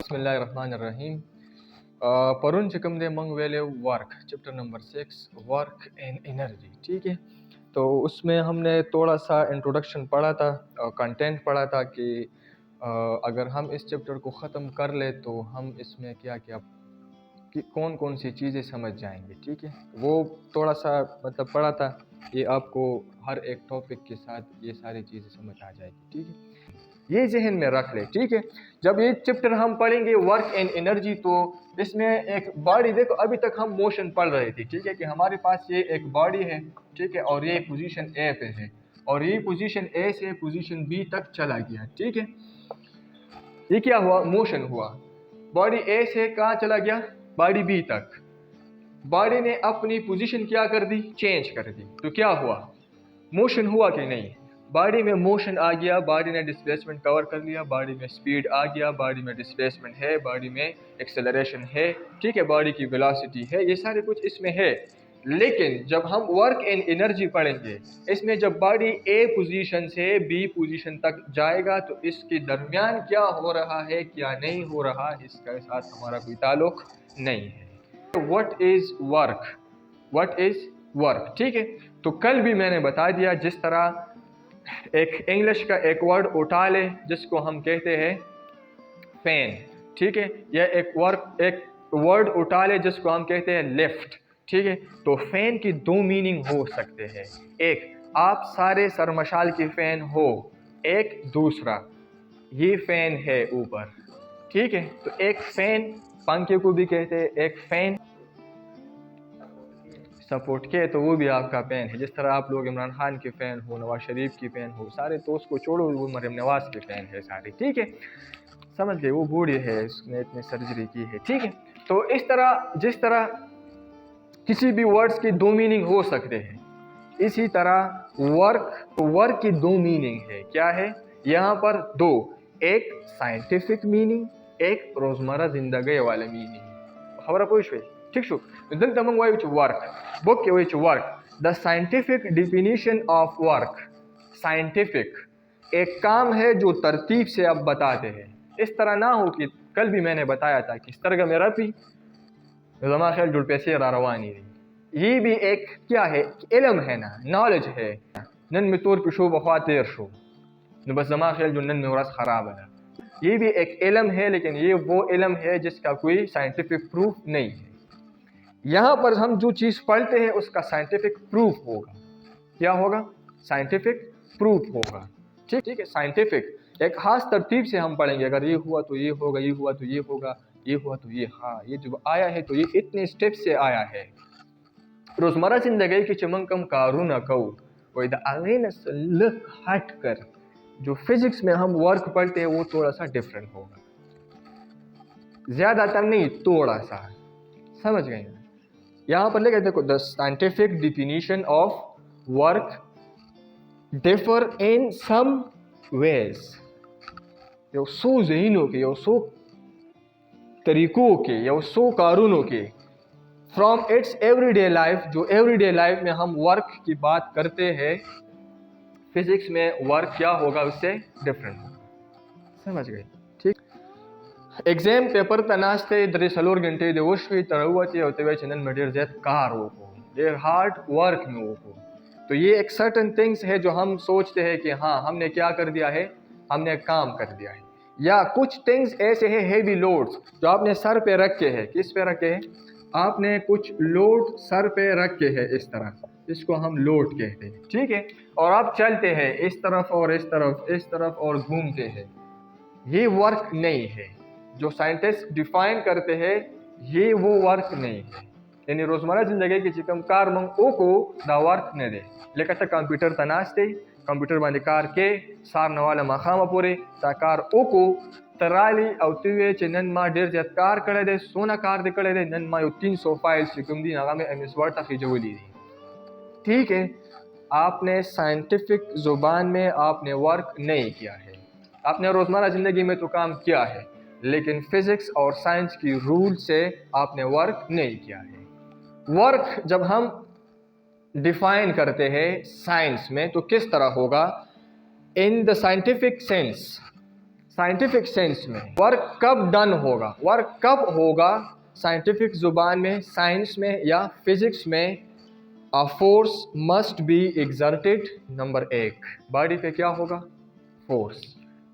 बिस्मिल्लाहिर्रहमानिर्रहीम। परुन चिकम दे मंग वेले work chapter number 6 work and energy. ठीक है, तो उसमें हमने थोड़ा सा इंट्रोडक्शन पढ़ा था, कंटेंट पढ़ा था कि अगर हम इस चैप्टर को ख़त्म कर ले तो हम इसमें क्या क्या कि कौन कौन सी चीज़ें समझ जाएंगे। ठीक है, वो थोड़ा सा मतलब पढ़ा था। ये आपको हर एक टॉपिक के साथ ये सारी चीज़ें समझ आ जाएगी। ठीक है, ये जहन में रख ले। ठीक है, जब ये चैप्टर हम पढ़ेंगे वर्क एंड एनर्जी, तो इसमें एक बॉडी, देखो अभी तक हम मोशन पढ़ रहे थे। ठीक है, कि हमारे पास ये एक बॉडी है। ठीक है, और ये पोजीशन ए पे है और ये पोजीशन ए से पोजीशन बी तक चला गया। ठीक है, ये क्या हुआ? मोशन हुआ। बॉडी ए से कहाँ चला गया? बॉडी बी तक। बॉडी ने अपनी पोजीशन क्या कर दी? चेंज कर दी। तो क्या हुआ? मोशन हुआ कि नहीं? बॉडी में मोशन आ गया, बॉडी ने डिस्प्लेसमेंट कवर कर लिया, बॉडी में स्पीड आ गया, बॉडी में डिस्प्लेसमेंट है, बॉडी में एक्सेलरेशन है। ठीक है, बॉडी की वेलोसिटी है, ये सारे कुछ इसमें है। लेकिन जब हम वर्क एंड एनर्जी पढ़ेंगे, इसमें जब बॉडी ए पोजीशन से बी पोजीशन तक जाएगा तो इसके दरमियान क्या हो रहा है क्या नहीं हो रहा, इसके साथ हमारा कोई ताल्लुक नहीं है। What is work? What is work? ठीक है, तो कल भी मैंने बता दिया, जिस तरह एक इंग्लिश का एक वर्ड उठा ले जिसको हम कहते हैं फैन। ठीक है, या एक वर्ड उठा ले जिसको हम कहते हैं लिफ्ट। ठीक है, तो फैन की दो मीनिंग हो सकते हैं। एक, आप सारे सरमशाल की फैन हो। एक दूसरा, ये फैन है ऊपर। ठीक है, तो एक फैन पंखे को भी कहते हैं, एक फैन सपोर्ट के, तो वो भी आपका फैन है। जिस तरह आप लोग इमरान खान के फ़ैन हो, नवाज शरीफ की फ़ैन हो, सारे तो उसको छोड़ो, वो मरियम नवाज के फ़ैन है सारे। ठीक है, समझ गए, वो बूढ़ी है, उसने इतनी सर्जरी की है। ठीक है, तो इस तरह जिस तरह किसी भी वर्ड्स की दो मीनिंग हो सकते हैं, इसी तरह वर्क की दो मीनिंग है। क्या है यहाँ पर? दो, एक साइंटिफिक मीनिंग, एक रोज़मर्रा ज़िंदगी वाला मीनिंग। खबर पूछ ठीक शो दिन तमंग वाई वर्क बुक के which work the scientific definition of work. Scientific एक काम है जो तरतीब से अब बताते हैं। इस तरह ना हो कि कल भी मैंने बताया था कि तरग मेरा भी जमा ख्याल जुड़ पैसे रवानी नहीं। ये भी एक क्या है? इल्म है ना, नॉलेज है। नन में तौर पे शो बखवा तेर शो न बस जमा ख्याल जो नन में वरस खराब है। ये भी एक इल्म है, लेकिन ये वो इल्म है जिसका कोई साइंटिफिक प्रूफ नहीं है। यहाँ पर हम जो चीज़ पढ़ते हैं उसका साइंटिफिक प्रूफ होगा। क्या होगा? साइंटिफिक प्रूफ होगा। ठीक है, साइंटिफिक एक खास तरतीब से हम पढ़ेंगे। अगर ये हुआ तो ये होगा, ये हुआ तो ये होगा, ये हुआ तो ये, हाँ ये जो आया है तो ये इतने स्टेप से आया है। रोज़मर्रा ज़िंदगी की चमंकम कारू न कऊ वही हट कर जो फिजिक्स में हम वर्क पढ़ते हैं वो थोड़ा सा डिफरेंट होगा, ज़्यादातर नहीं, थोड़ा सा। समझ गए? यहाँ पर लेकर देखो, the scientific definition of work differ in some ways. यो सो जहीनों के, यो सो तरीकों के, यो सो कानूनों के फ्रॉम इट्स एवरीडे लाइफ। जो एवरीडे लाइफ में हम वर्क की बात करते हैं, फिजिक्स में वर्क क्या होगा उससे डिफरेंट होगा। समझ गए? ठीक, एग्जाम पेपर तनास्ते दरे सलोर घंटे दे वोशवी तरवती होते हुए चैनल में देर जेत कार हो देर हार्ड वर्क में हो। तो ये एक सर्टन थिंग्स है जो हम सोचते हैं कि हाँ हमने क्या कर दिया है, हमने काम कर दिया है। या कुछ थिंग्स ऐसे हैं हेवी लोड्स जो आपने सर पे रखे हैं। किस पे रखे हैं? आपने कुछ लोड सर पे रखे हैं इस तरह, इसको हम लोड कहते हैं। ठीक है, और आप चलते हैं इस तरफ और इस तरफ, इस तरफ और घूमते हैं। ये वर्क नहीं है जो साइंटिस्ट डिफाइन करते हैं, ये वो वर्क नहीं है। यानी रोज़मर्रा ज़िंदगी की चिकम कार मंग ओ को दा वर्क ने दे लेकर कंप्यूटर तनास्ते कंप्यूटर बांधे कार के सार नवाला मखामा पूरे ताकार ओ को तराली अवतिवे चे नन मा डेर जत कार करे दे सोना कार दे करे दे नन मा यो 300 फाइल्स चिकम दी नागा में एमएस वर्ड तक जवली दी। ठीक है, आपने साइंटिफिक जुबान में आपने वर्क नहीं किया है। आपने रोज़मर्रा ज़िंदगी में तो काम किया है, लेकिन फिजिक्स और साइंस की रूल से आपने वर्क नहीं किया है। वर्क जब हम डिफाइन करते हैं साइंस में तो किस तरह होगा? In the scientific sense. Scientific sense में वर्क कब डन होगा, वर्क कब होगा साइंटिफिक जुबान में, साइंस में या फिजिक्स में, a force must be exerted. Number 1 body पे क्या होगा, फोर्स।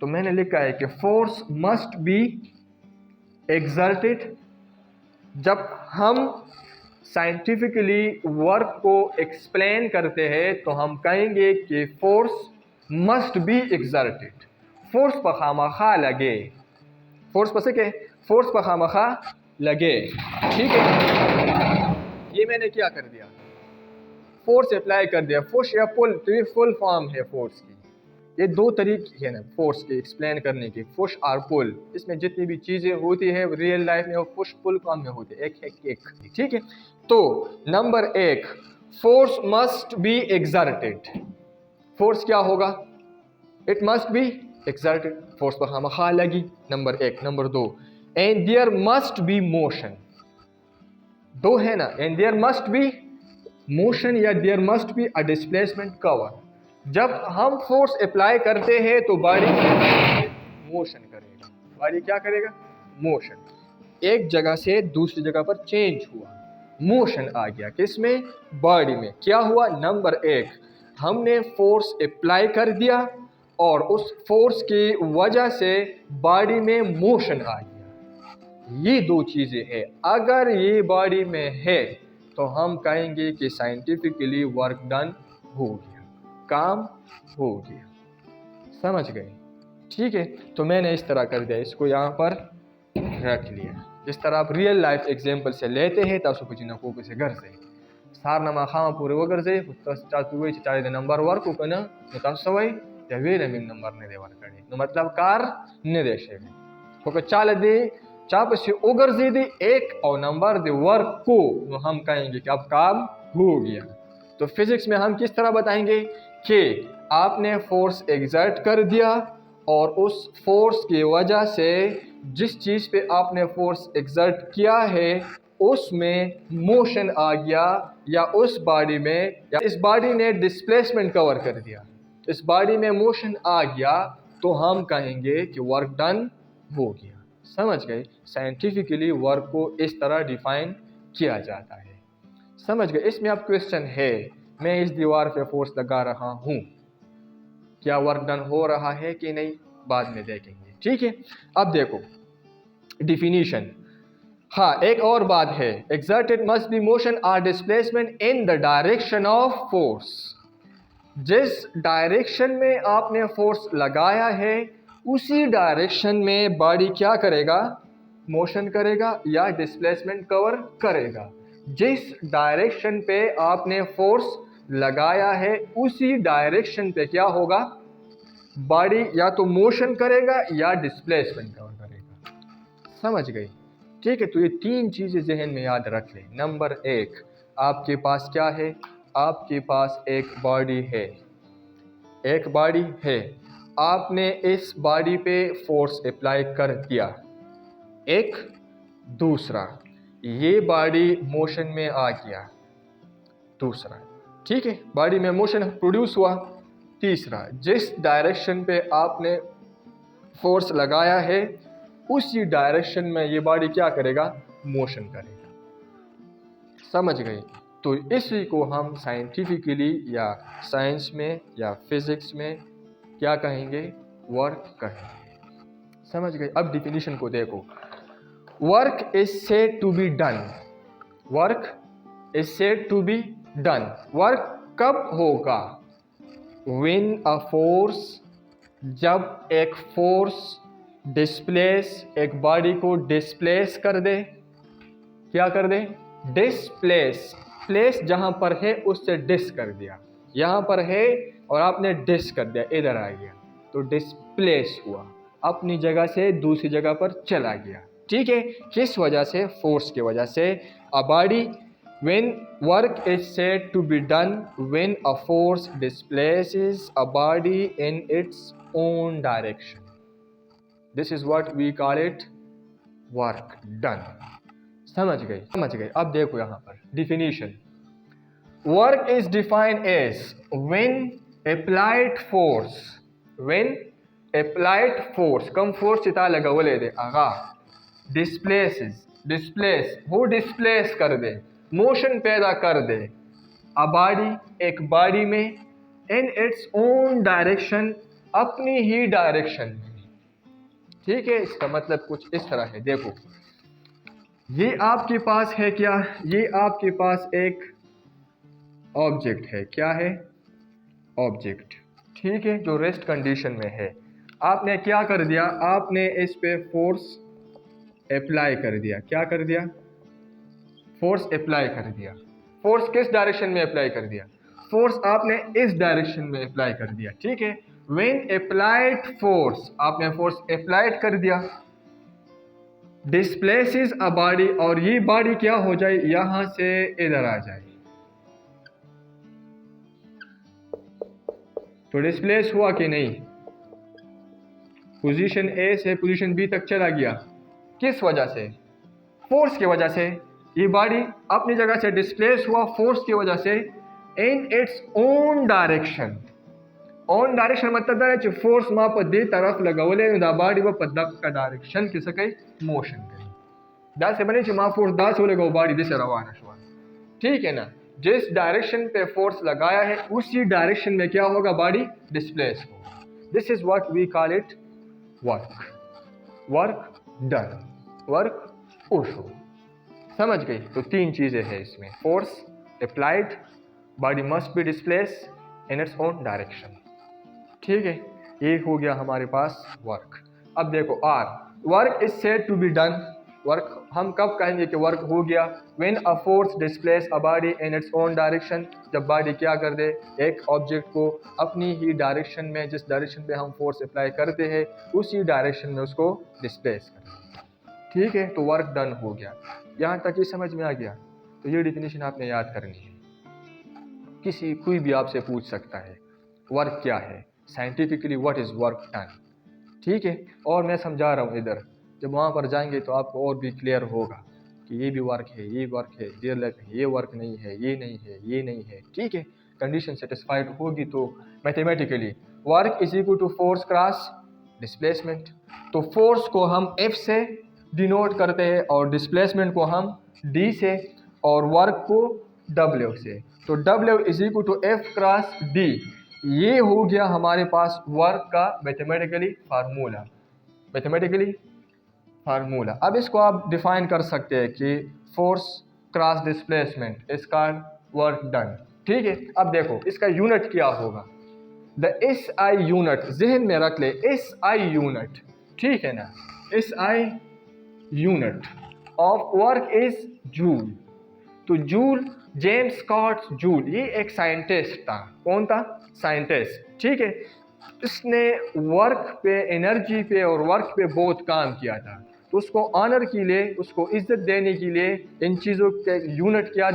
तो मैंने लिखा है कि फोर्स मस्ट बी एग्जर्टेड। जब हम साइंटिफिकली वर्क को एक्सप्लेन करते हैं तो हम कहेंगे कि force must be exerted. Force पर खामखा लगे, फोर्स पर से के फोर्स पर खामखा लगे, ठीक है। ये मैंने क्या कर दिया, फोर्स अप्लाई कर दिया। पुश या पुल, तो ये फुल फॉर्म है फोर्स की। ये दो तरीके हैं ना फोर्स के एक्सप्लेन करने के, पुश और पुल। इसमें जितनी भी चीज़ें होती है रियल लाइफ में वो पुश पुल फॉर्म में होती है, एक है एक, ठीक है। तो number 1 force must be exerted. Force क्या होगा, it must be exerted, force पर खामखा लगी, number 1। Number 2 and there must be motion. दो है ना, and there must be motion या there must be a displacement cover. जब हम फोर्स अप्लाई करते हैं तो बॉडी मोशन करेगा, बॉडी क्या करेगा, मोशन। एक जगह से दूसरी जगह पर चेंज हुआ, मोशन आ गया किसमें, बॉडी में। क्या हुआ, नंबर 1 हमने फोर्स अप्लाई कर दिया और उस फोर्स की वजह से बॉडी में मोशन आ गया। ये दो चीज़ें हैं, अगर ये बॉडी में है तो हम कहेंगे कि साइंटिफिकली वर्क डन हो गया, काम हो गया। समझ गए, ठीक है। तो मैंने इस तरह कर दिया, इसको यहाँ पर रख लिया। जिस तरह आप रियल लाइफ एग्जांपल से लेते हैं तासो कुछ ना को से घर से सार नमा खामा पूरे वगर से चातु वे चाहे नंबर वर्क को ना तासो या वे मिन नंबर ने देवर करे, तो मतलब कार ने देशे को चाल दे चाप से उगर से दे एक और नंबर दे वर्क को, तो हम कहेंगे कि अब काम हो गया। तो फिजिक्स में हम किस तरह बताएंगे कि आपने फोर्स एग्जर्ट कर दिया और उस फोर्स की वजह से जिस चीज़ पे आपने फोर्स एग्जर्ट किया है उसमें मोशन आ गया, या उस बॉडी में, या इस बॉडी ने डिस्प्लेसमेंट कवर कर दिया, इस बॉडी में मोशन आ गया, तो हम कहेंगे कि वर्क डन हो गया। समझ गए, साइंटिफिकली वर्क को इस तरह डिफाइन किया जाता है। समझ गए। इसमें अब क्वेश्चन है, मैं इस दीवार पे फोर्स लगा रहा हूँ, क्या वर्क डन हो रहा है कि नहीं, बाद में देखेंगे, ठीक है। अब देखो डिफिनीशन। हाँ, एक और बात है, एक्सर्टेड मस्ट बी मोशन और displacement in the direction of force. जिस डायरेक्शन में आपने फोर्स लगाया है उसी डायरेक्शन में बॉडी क्या करेगा, मोशन करेगा या डिस्प्लेसमेंट कवर करेगा। जिस डायरेक्शन पे आपने फोर्स लगाया है उसी डायरेक्शन पे क्या होगा, बॉडी या तो मोशन करेगा या डिस्प्लेसमेंट कवर करेगा। समझ गई, ठीक है। तो ये तीन चीज़ें जहन में याद रख लें। नंबर 1 आपके पास क्या है, आपके पास एक बॉडी है, एक बॉडी है, आपने इस बॉडी पे फोर्स अप्लाई कर दिया। एक, दूसरा ये बॉडी मोशन में आ गया, दूसरा, ठीक है, बॉडी में मोशन प्रोड्यूस हुआ। तीसरा, जिस डायरेक्शन पे आपने फोर्स लगाया है उसी डायरेक्शन में ये बॉडी क्या करेगा, मोशन करेगा। समझ गए। तो इसी को हम साइंटिफिकली या साइंस में या फिजिक्स में क्या कहेंगे, वर्क कहेंगे। समझ गए। अब डिफिनीशन को देखो, work is said to be done, work is said to be done. Work कब होगा, व्हेन अ फोर्स, जब एक फोर्स डिस्प्लेस, एक बॉडी को डिस्प्लेस कर दे, क्या कर दे, डिस्प्लेस, प्लेस जहां पर है उससे डिस कर दिया, यहां पर है और आपने डिस कर दिया, इधर आ गया, तो डिस्प्लेस हुआ, अपनी जगह से दूसरी जगह पर चला गया, ठीक है। किस वजह से, फोर्स की वजह से। A body, when work is said to be done when a force displaces a body in its own direction, this is what we call it work done. समझ गए, समझ गए। अब देखो यहां पर definition, work is defined as when applied force, when applied force कम force चिता लगवले दे आगा डिस्प्लेस वो डिस्प्लेस कर दे, मोशन पैदा कर दे अ बॉडी एक बॉडी में इन इट्स ओन डायरेक्शन अपनी ही डायरेक्शन में। ठीक है, इसका मतलब कुछ इस तरह है। देखो ये आपके पास है क्या, ये आपके पास एक ऑब्जेक्ट है, क्या है ऑब्जेक्ट, ठीक है, जो रेस्ट कंडीशन में है। आपने क्या कर दिया, आपने इस पे फोर्स अप्लाई कर दिया, क्या कर दिया फोर्स अप्लाई कर दिया। फोर्स किस डायरेक्शन में अप्लाई कर दिया, फोर्स आपने इस डायरेक्शन में अप्लाई कर दिया। ठीक है, व्हेन अप्लाइड फोर्स, आपने फोर्स अप्लाइड कर दिया, डिस्प्लेसेस अ बॉडी, और ये बॉडी क्या हो जाए यहां से इधर आ जाए, तो डिस्प्लेस हुआ कि नहीं, पोजीशन ए से पोजीशन बी तक चला गया, किस वजह से, फोर्स की वजह से। ये बॉडी अपनी जगह से डिस्प्लेस हुआ फोर्स की वजह से इन its own direction. Own direction मतलब है फोर्स मां पर दे तरफ लगवले दा बॉडी वो पदक का डायरेक्शन किस कई मोशन करी दा से बने मां फोर्स दा से लगो बॉडी दिसे रवाना शुआ। ठीक है ना, जिस डायरेक्शन पे फोर्स लगाया है उसी डायरेक्शन में क्या होगा, बॉडी डिस्प्लेस होगा। This is what we call it work, work done, work ओशो। समझ गई, तो तीन चीजें हैं इसमें, force applied, body must be displace in its own direction. ठीक है, ये हो गया हमारे पास वर्क। अब देखो or, work is said to be done. Work हम कब कहेंगे कि वर्क हो गया, when a force displace a body in its own direction, जब बॉडी क्या कर दे, एक ऑब्जेक्ट को अपनी ही डायरेक्शन में, जिस डायरेक्शन पे हम फोर्स अप्लाई करते हैं उसी डायरेक्शन में उसको डिस्प्लेस कर दे। ठीक है, तो वर्क डन हो गया। यहाँ तक ये समझ में आ गया, तो ये डिफिनीशन आपने याद करनी है। कोई भी आपसे पूछ सकता है वर्क क्या है, scientifically what is work done. ठीक है, और मैं समझा रहा हूँ इधर, जब वहाँ पर जाएंगे तो आपको और भी क्लियर होगा कि ये भी वर्क है, ये वर्क है, रियल लाइफ में ये वर्क नहीं है, ये नहीं है, ये नहीं है। ठीक है, कंडीशन सेटिस्फाइड होगी तो mathematically work is equal to force cross displacement. तो फोर्स को हम F से डिनोट करते हैं और डिस्प्लेसमेंट को हम D से और वर्क को W से। तो W is equal to F cross D, ये हो गया हमारे पास वर्क का मैथमेटिकली फार्मूला। अब इसको आप डिफाइन कर सकते हैं कि force cross displacement is called work done. ठीक है, अब देखो इसका यूनिट क्या होगा, द SI यूनिट, जहन में रख ले SI यूनिट। ठीक है ना, SI unit of work is joule. तो जूल, जेम्स स्कॉट जूल, ये एक साइंटिस्ट था। कौन था, साइंटिस्ट। ठीक है, इसने वर्क पे, एनर्जी पे और वर्क पे बहुत काम किया था, तो उसको ऑनर के लिए, उसको इज्जत देने के लिए इन चीज़ों के यूनिट क्या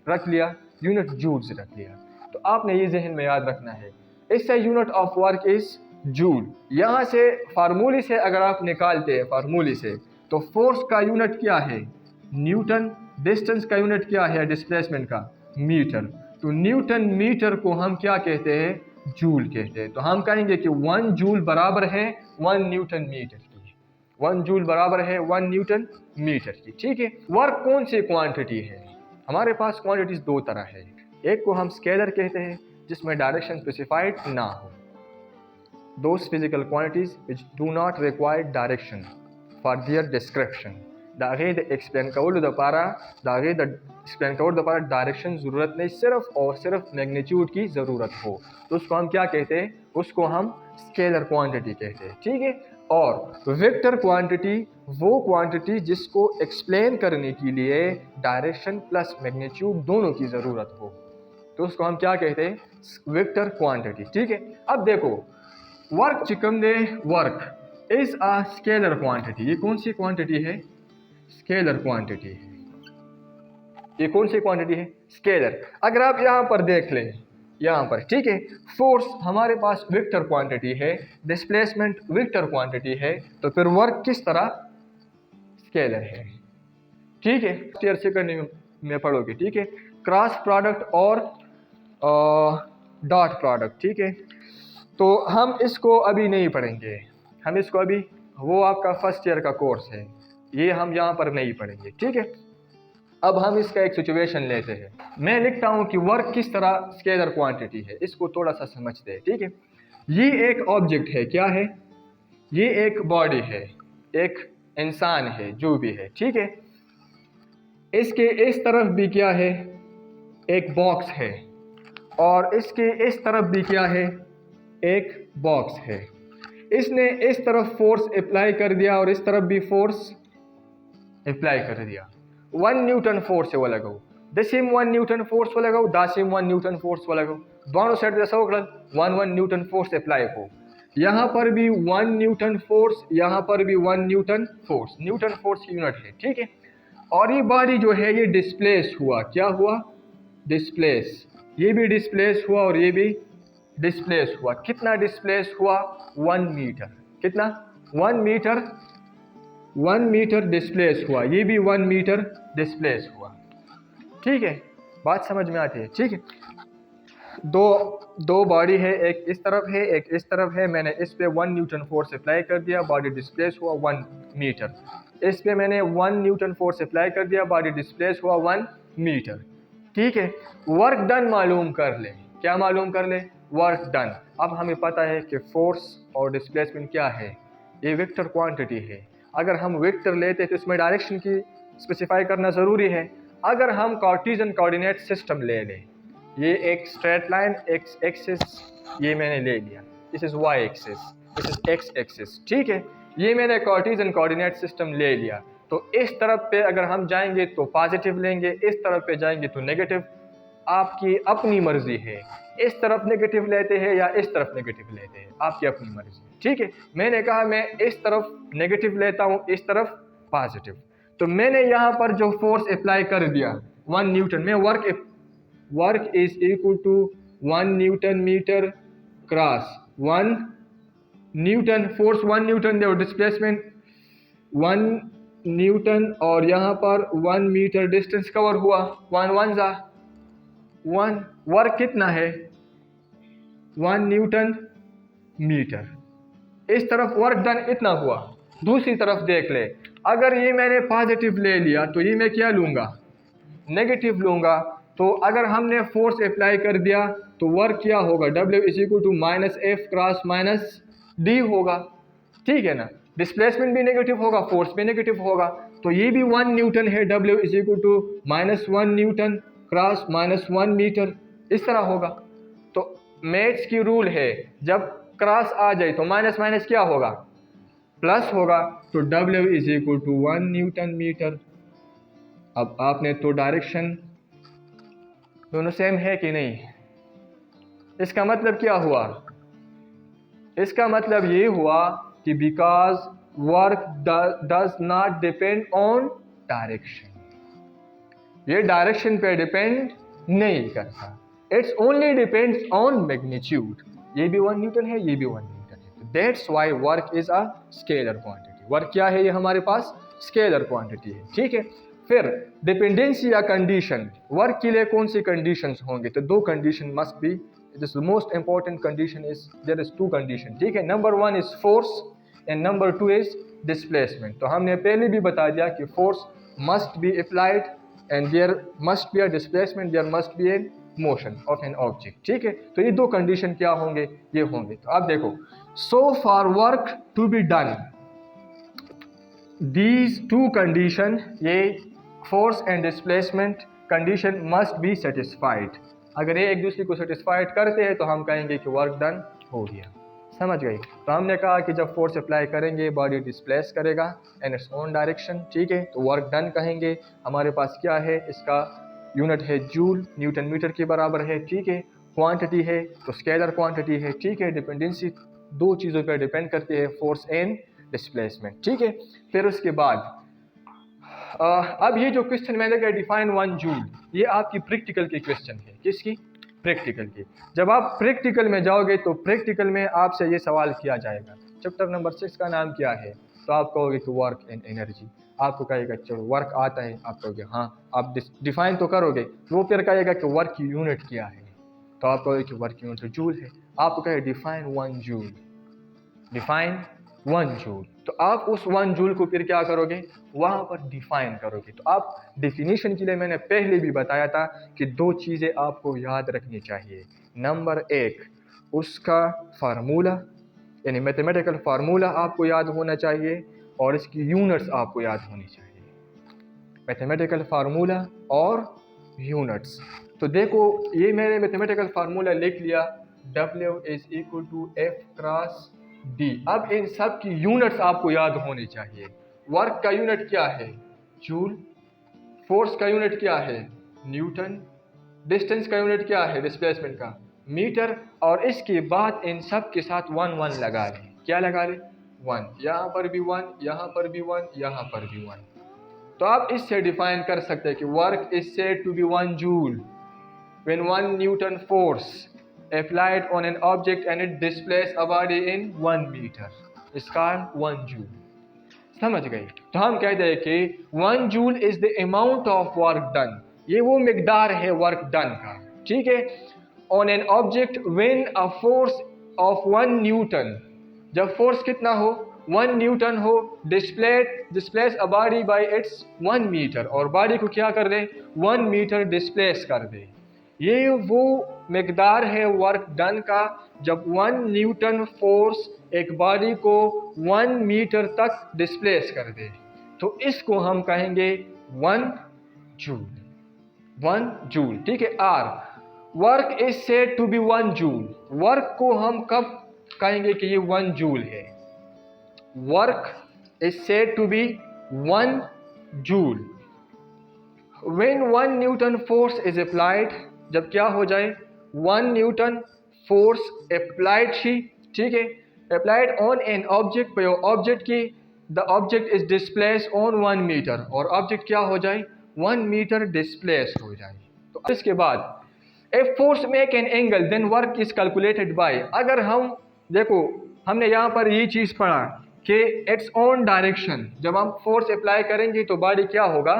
रख लिया, यूनिट जूल्स रख लिया। तो आपने ये जहन में याद रखना है, इससे unit of work is joule. यहाँ से फार्मूले से अगर आप निकालते हैं फार्मूले से, तो फोर्स का यूनिट क्या है न्यूटन, डिस्टेंस का यूनिट क्या है डिस्प्लेसमेंट का मीटर। तो न्यूटन मीटर को हम क्या कहते हैं, जूल कहते हैं। तो हम कहेंगे कि 1 जूल बराबर है 1 न्यूटन मीटर की, 1 जूल बराबर है 1 न्यूटन मीटर की। ठीक है, वर्क कौन सी क्वांटिटी है, हमारे पास क्वांटिटीज दो तरह है। एक को हम स्केलर कहते हैं जिसमें डायरेक्शन स्पेसिफाइड ना हो, those physical quantities which do not require direction for their description। दागे एक्सप्लेन कवर दोबारा, दागे एक्सप्लेन कवर दोबारा डायरेक्शन ज़रूरत नहीं, सिर्फ और सिर्फ मैग्नीट्यूड की ज़रूरत हो, तो उसको हम क्या कहते हैं, उसको हम स्केलर क्वांटिटी कहते हैं। ठीक है, और वेक्टर क्वांटिटी वो क्वांटिटी जिसको एक्सप्लेन करने के लिए डायरेक्शन प्लस मैग्नीट्यूड दोनों की ज़रूरत हो, तो उसको हम क्या कहते हैं, वेक्टर क्वांटिटी। ठीक है, अब देखो वर्क चिकम दे, work is a scalar quantity. ये कौन सी क्वांटिटी है, स्केलर क्वांटिटी है। ये कौन सी क्वांटिटी है, स्केलर। अगर आप यहाँ पर देख लें, यहाँ पर ठीक है, फोर्स हमारे पास वेक्टर क्वांटिटी है, डिस्प्लेसमेंट वेक्टर क्वांटिटी है, तो फिर वर्क किस तरह, स्केलर है। ठीक है, ईयर सेकंड में पढ़ोगे। ठीक है, क्रॉस प्रोडक्ट और डॉट प्रोडक्ट। ठीक है, तो हम इसको अभी नहीं पढ़ेंगे, हम इसको अभी, वो आपका फर्स्ट ईयर का कोर्स है, ये हम यहाँ पर नहीं पढ़ेंगे, ठीक है। अब हम इसका एक सिचुएशन लेते हैं। मैं लिखता हूँ कि वर्क किस तरह स्केलर क्वांटिटी है, इसको थोड़ा सा समझते हैं, ठीक है। ये एक ऑब्जेक्ट है, क्या है, ये एक बॉडी है, एक इंसान है, जो भी है, ठीक है। इसके इस तरफ भी क्या है, एक बॉक्स है, और इसके इस तरफ भी क्या है, एक बॉक्स है। इसने इस तरफ फोर्स अप्लाई कर दिया और इस तरफ भी फोर्स अप्लाई कर दिया। 1 न्यूटन फोर्स वो लगाओ, दसिम 1 न्यूटन फोर्स वो लगाओ, दासिम 1 न्यूटन फोर्स वो लगाओ, दोनों साइड जैसा होगा 1 न्यूटन फोर्स अप्लाई हो। यहाँ पर भी 1 न्यूटन फोर्स, यहाँ पर भी 1 न्यूटन फोर्स, न्यूटन फोर्स की यूनिट है, ठीक है। और ये बॉडी जो है ये डिस्प्लेस हुआ, क्या हुआ, डिस्प्लेस, ये भी डिस्प्लेस हुआ और ये भी डिस्प्लेस हुआ। कितना डिस्प्लेस हुआ, 1 मीटर, कितना, 1 मीटर, 1 मीटर डिस्प्लेस हुआ, ये भी 1 मीटर डिस्प्लेस हुआ, ठीक है। बात समझ में आती है, ठीक है। दो बॉडी है, एक इस तरफ है, एक इस तरफ है। मैंने इस पे 1 न्यूटन फोर्स अप्लाई कर दिया, बॉडी डिस्प्लेस हुआ 1 मीटर। इस पे मैंने 1 न्यूटन फोर्स अप्लाई कर दिया, बॉडी डिस्प्लेस हुआ 1 मीटर, ठीक है। वर्क डन मालूम कर ले, क्या मालूम कर ले, वर्क डन। अब हमें पता है कि फोर्स और डिस्प्लेसमेंट क्या है, ये वेक्टर क्वांटिटी है। अगर हम वेक्टर लेते तो इसमें डायरेक्शन की स्पेसिफाई करना ज़रूरी है। अगर हम कार्टेशियन कोऑर्डिनेट सिस्टम ले लें, ये एक स्ट्रेट लाइन एक्स एक्सिस ये मैंने ले लिया, this is why axis, this is x axis, ठीक है। ये मैंने कार्टेशियन कोऑर्डिनेट सिस्टम ले लिया, तो इस तरफ पे अगर हम जाएंगे तो पॉजिटिव लेंगे, इस तरफ पे जाएंगे तो नेगेटिव। आपकी अपनी मर्जी है, इस तरफ नेगेटिव लेते हैं या इस तरफ नेगेटिव लेते हैं, आपकी अपनी मर्जी, ठीक है। मैंने कहा मैं इस तरफ नेगेटिव लेता हूँ, इस तरफ पॉजिटिव, तो मैंने यहाँ पर जो फोर्स अप्लाई कर दिया 1 न्यूटन में, work is equal to 1 newton metre cross 1 newton, force 1 newton दे, डिस्प्लेसमेंट 1 न्यूटन, और यहाँ पर 1 मीटर डिस्टेंस कवर हुआ, 1 1 जा 1, वर्क कितना है 1 न्यूटन मीटर। इस तरफ वर्क डन इतना हुआ। दूसरी तरफ देख ले, अगर ये मैंने पॉजिटिव ले लिया तो ये मैं क्या लूँगा, नेगेटिव लूँगा। तो अगर हमने फोर्स अप्लाई कर दिया तो वर्क क्या होगा, W is equal to minus F cross minus D होगा, ठीक है ना। डिस्प्लेसमेंट भी नेगेटिव होगा, फोर्स भी नेगेटिव होगा, तो ये भी 1 न्यूटन है, W is equal to -1 newton cross -1 metre, इस तरह होगा। तो मैथ्स की रूल है, जब क्रॉस आ जाए तो माइनस माइनस क्या होगा, प्लस होगा, तो W is equal to 1 newton metre. अब आपने तो डायरेक्शन दोनों सेम है कि नहीं, इसका मतलब क्या हुआ, इसका मतलब ये हुआ कि because work does not depend on direction, ये डायरेक्शन पे डिपेंड नहीं करता, it's only depends on magnitude. ये भी 1 न्यूटन है, ये भी 1 न्यूटन है, तो that's why work is a scalar quantity. Work क्या है, ये हमारे पास स्केलर क्वांटिटी है, ठीक है। फिर डिपेंडेंसी या कंडीशन, वर्क के लिए कौन सी कंडीशंस होंगे, तो 2 condition must be, this most important condition is, there is 2 condition, ठीक है। Number 1 is force and number 2 is displacement. तो हमने पहले भी बता दिया कि force must be applied and there must be a displacement, there must be a motion of an object, ठीक है। तो ये 2 कंडीशन क्या होंगे, ये होंगे। तो आप देखो, so for work to be done, these 2 condition, ये force and displacement condition must be satisfied. अगर ये एक दूसरे को सेटिस्फाइड करते हैं तो हम कहेंगे कि वर्क डन हो गया, समझ गए। तो हमने कहा कि जब फोर्स अप्लाई करेंगे बॉडी डिस्प्लेस करेगा इन इट्स ओन डायरेक्शन, ठीक है, तो वर्क डन कहेंगे। हमारे पास क्या है, इसका यूनिट है जूल, न्यूटन मीटर के बराबर है, ठीक है। क्वांटिटी है तो स्केलर क्वांटिटी है, ठीक है। डिपेंडेंसी 2 चीज़ों पर डिपेंड करती है, फोर्स एंड डिस्प्लेसमेंट, ठीक है। फिर उसके बाद अब ये जो क्वेश्चन मैंने कहा डिफाइन 1 जूल, ये आपकी प्रैक्टिकल की क्वेश्चन है, किसकी, प्रैक्टिकल की। जब आप प्रैक्टिकल में जाओगे तो प्रैक्टिकल में आपसे ये सवाल किया जाएगा, चैप्टर नंबर 6 का नाम क्या है, तो आप कहोगे कि वर्क एंड एनर्जी। आपको कहेगा चलो वर्क आता है, आप कहोगे हाँ, आप डिफाइन तो करोगे, वो फिर कहेगा कि वर्क की यूनिट क्या है, तो आप कहोगे कि वर्क यूनिट जूल है। आपको कहे डिफाइन 1 जूल, डिफाइन 1 जूल। तो आप उस 1 जूल को फिर क्या करोगे, वहाँ पर डिफाइन करोगे। तो आप डेफिनेशन के लिए मैंने पहले भी बताया था कि 2 चीज़ें आपको याद रखनी चाहिए। नंबर 1 उसका फार्मूला, यानी मैथमेटिकल फार्मूला आपको याद होना चाहिए, और इसकी यूनिट्स आपको याद होनी चाहिए। मैथमेटिकल फार्मूला और यूनिट्स। तो देखो ये मैंने मैथमेटिकल फार्मूला लिख लिया, W = F क्रॉस D। अब इन सब की यूनिट्स आपको याद होनी चाहिए। वर्क का यूनिट क्या है, जूल। फोर्स का यूनिट क्या है, न्यूटन। डिस्टेंस का यूनिट क्या है, डिस्प्लेसमेंट का, मीटर। और इसके बाद इन सब के साथ 1 1 लगा लें। क्या लगा लें, 1। यहाँ पर भी 1, यहाँ पर भी 1, यहाँ पर भी 1। तो आप इससे डिफाइन कर सकते हैं कि work is said to be 1 joule when 1 Newton force applied on an object and it displaces a body in 1 meter is called 1 joule। समझ गए। तो हम कहते हैं कि 1 joule is the amount of work done, ये वो मिकदार है वर्क डन का, ठीक है। On an object when a force of 1 newton, जब फोर्स कितना हो, 1 न्यूटन हो, displace a body by its 1 metre, और बॉडी को क्या कर दे, 1 मीटर डिस्प्लेस कर दे। ये वो मिकदार है वर्क डन का जब 1 न्यूटन फोर्स एक बॉडी को 1 मीटर तक डिस्प्लेस कर दे। तो इसको हम कहेंगे 1 जूल, 1 जूल, ठीक है। Or work is said to be 1 joule, work को हम कब कहेंगे कि ये 1 जूल है, work is said to be 1 joule when 1 newton force is applied, जब क्या हो जाए, 1 न्यूटन फोर्स अप्लाइड ही, ठीक है, अप्लाइड ऑन एन ऑब्जेक्ट, पे ऑब्जेक्ट की, the object is displace on 1 metre, और ऑब्जेक्ट क्या हो जाए, 1 मीटर डिस्प्लेस हो जाए। तो इसके बाद if force make an angle then work is calculated by, अगर हम देखो हमने यहाँ पर ये चीज़ पढ़ा कि इट्स ऑन डायरेक्शन, जब हम फोर्स अप्लाई करेंगे तो बॉडी क्या होगा,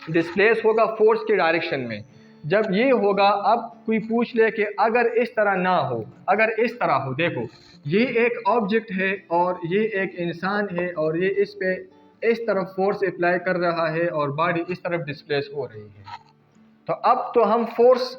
डिस्प्लेस होगा फोर्स के डायरेक्शन में। जब ये होगा, अब कोई पूछ ले कि अगर इस तरह ना हो, अगर इस तरह हो, देखो ये एक ऑब्जेक्ट है और ये एक इंसान है और ये इस पे इस तरफ फोर्स अप्लाई कर रहा है और बॉडी इस तरफ डिस्प्लेस हो रही है। तो अब तो हम फोर्स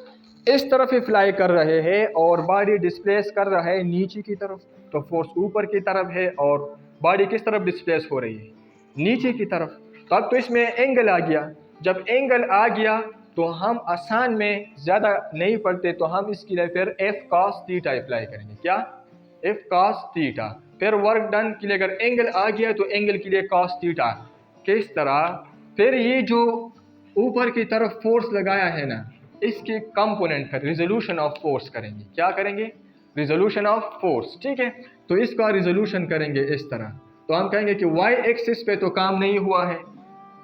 इस तरफ अप्लाई कर रहे हैं और बॉडी डिस्प्लेस कर रहा है नीचे की तरफ, तो फोर्स ऊपर की तरफ है और बॉडी किस तरफ डिस्प्लेस हो रही है, नीचे की तरफ। तो अब तो इसमें एंगल आ गया, जब एंगल आ गया तो हम आसान में ज़्यादा नहीं पढ़ते, तो हम इसके लिए फिर F cos थीटा अप्लाई करेंगे। क्या, F cos थीटा। फिर वर्क डन के लिए अगर एंगल आ गया तो एंगल के लिए cos थीटा। किस तरह, फिर ये जो ऊपर की तरफ फोर्स लगाया है ना, इसके कंपोनेंट का रिजोल्यूशन ऑफ फोर्स करेंगे। क्या करेंगे, रिजोल्यूशन ऑफ फोर्स, ठीक है। तो इसका रिजोल्यूशन करेंगे इस तरह। तो हम कहेंगे कि y एक्सिस पे तो काम नहीं हुआ है,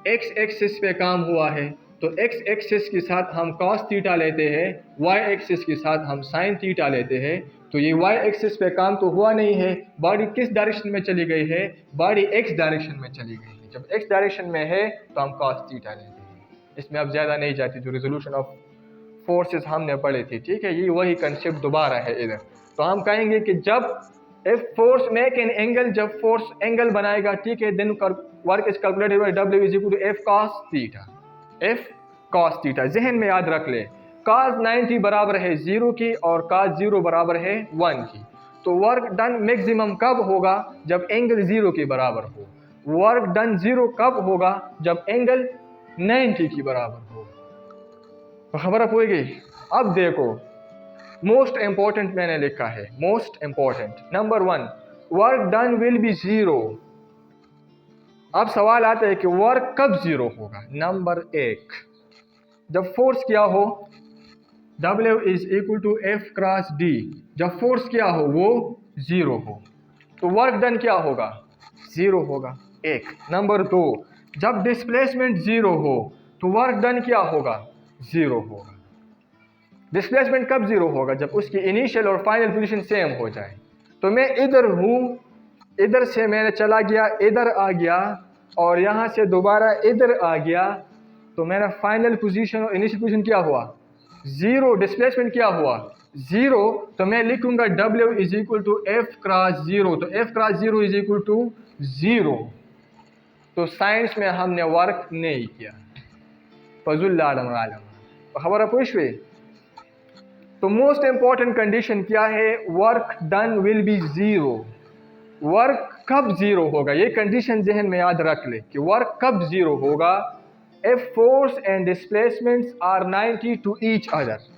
x एक्सिस पे काम हुआ है, तो x एक्सिस के साथ हम cos थीटा लेते हैं, y एक्सिस के साथ हम sin थीटा लेते हैं। तो ये y एक्सिस पे काम तो हुआ नहीं है, बॉडी किस डायरेक्शन में चली गई है, बॉडी x डायरेक्शन में चली गई है। जब x डायरेक्शन में है तो हम cos थीटा लेते हैं। इसमें अब ज़्यादा नहीं जाती, जो रिजोल्यूशन ऑफ फोर्सेस हमने पढ़ी थी, ठीक है, ये वही कंसेप्ट दोबारा है इधर। तो हम कहेंगे कि जब if force make an angle, जब फोर्स एंगल बनाएगा, ठीक है, then work is calculated by W = F cos theta, F cos theta. जहन में याद रख ले, cos 90 बराबर है 0 की और cos 0 बराबर है 1 की। तो वर्क डन मैक्सिमम कब होगा, जब एंगल 0 के बराबर हो। वर्क डन 0 कब होगा, जब एंगल 90 के बराबर हो। तो खबर आप होगी। अब देखो मोस्ट इंपॉर्टेंट मैंने लिखा है, most important number 1, work done will be 0। अब सवाल आता है कि वर्क कब 0 होगा। नंबर 1, जब फोर्स क्या हो, W = F क्रॉस D, जब फोर्स क्या हो, वो 0 हो, तो वर्क डन क्या होगा, 0 होगा। 1। नंबर 2, जब डिस्प्लेसमेंट 0 हो तो वर्क डन क्या होगा, 0 होगा। डिस्प्लेसमेंट कब 0 होगा, जब उसकी इनिशियल और फाइनल पोजीशन सेम हो जाए। तो मैं इधर हूँ, इधर से मैंने चला गया, इधर आ गया और यहाँ से दोबारा इधर आ गया, तो मेरा फाइनल पोजीशन और इनिशियल पोजीशन क्या हुआ, 0। डिस्प्लेसमेंट क्या हुआ, 0, तो मैं लिखूंगा W is equal to F cross 0, तो F cross 0 is equal to 0। तो साइंस में हमने वर्क नहीं किया, फजुल आलम आलम खबर पूछ हुई। तो मोस्ट इंपॉर्टेंट कंडीशन क्या है, work done will be 0। Work कब 0 होगा, ये कंडीशन जहन में याद रख ले कि वर्क कब 0 होगा, if force and displacements are 90 to each other.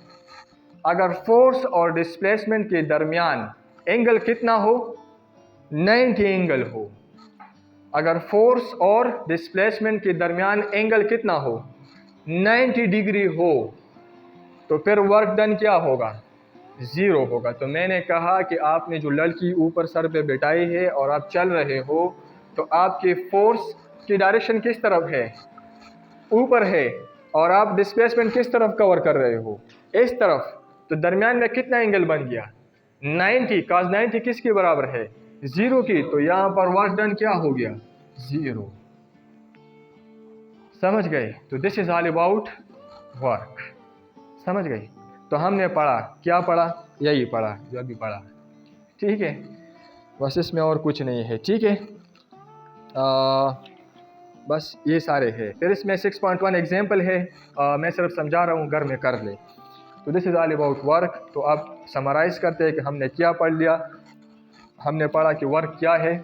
अगर फोर्स और डिस्प्लेसमेंट के दरमियान एंगल कितना हो, 90 एंगल हो। अगर फोर्स और डिस्प्लेसमेंट के दरमियान एंगल कितना हो, 90 डिग्री हो, तो फिर वर्क डन क्या होगा, 0 होगा। तो मैंने कहा कि आपने जो लड़की ऊपर सर पे बिठाई है और आप चल रहे हो, तो आपके फोर्स की डायरेक्शन किस तरफ है, ऊपर है, और आप डिस्प्लेसमेंट किस तरफ कवर कर रहे हो, इस तरफ। तो दरमियान में कितना एंगल बन गया, 90। cos 90 किसके बराबर है, 0 की। तो यहाँ पर वर्क डन क्या हो गया, 0। समझ गए। तो this is all about work, समझ गए। तो हमने पढ़ा, क्या पढ़ा, यही पढ़ा जो अभी पढ़ा, ठीक है। बस इसमें और कुछ नहीं है, ठीक है। बस ये सारे हैं। फिर इसमें 6.1 एग्जाम्पल है, मैं सिर्फ समझा रहा हूँ, घर में कर ले। तो this is all about work. तो आप समराइज करते हैं कि हमने क्या पढ़ लिया। हमने पढ़ा कि वर्क क्या है।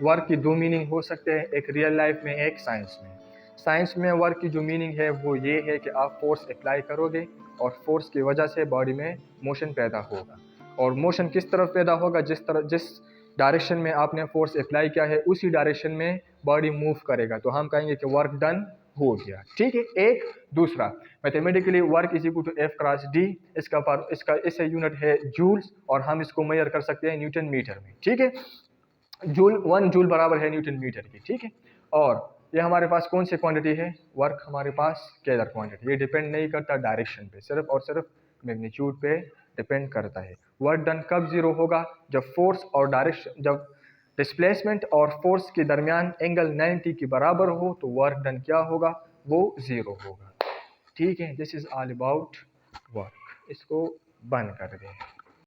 वर्क की दो मीनिंग हो सकते हैं, एक रियल लाइफ में, एक साइंस में। साइंस में वर्क की जो मीनिंग है वो ये है कि आप फोर्स अप्लाई करोगे और फोर्स की वजह से बॉडी में मोशन पैदा होगा। और मोशन किस तरफ पैदा होगा, जिस डायरेक्शन में आपने फोर्स अप्लाई किया है उसी डायरेक्शन में बॉडी मूव करेगा। तो हम कहेंगे कि वर्क डन हो गया, ठीक है। एक दूसरा mathematically work is equal to F cross D, इसका यूनिट है जूल्स, और हम इसको मेजर कर सकते हैं न्यूटन मीटर में, ठीक है। जूल 1 जूल बराबर है न्यूटन मीटर की, ठीक है। और ये हमारे पास कौन सी क्वांटिटी है, वर्क हमारे पास स्केलर क्वांटिटी। ये डिपेंड नहीं करता डायरेक्शन पे, सिर्फ और सिर्फ मैग्नीट्यूड पे डिपेंड करता है। वर्क डन कब 0 होगा, जब फोर्स और डायरेक्शन, जब डिस्प्लेसमेंट और फोर्स के दरमियान एंगल 90 के बराबर हो, तो वर्क डन क्या होगा, वो 0 होगा, ठीक है। This is all about work. इसको बंद कर दें।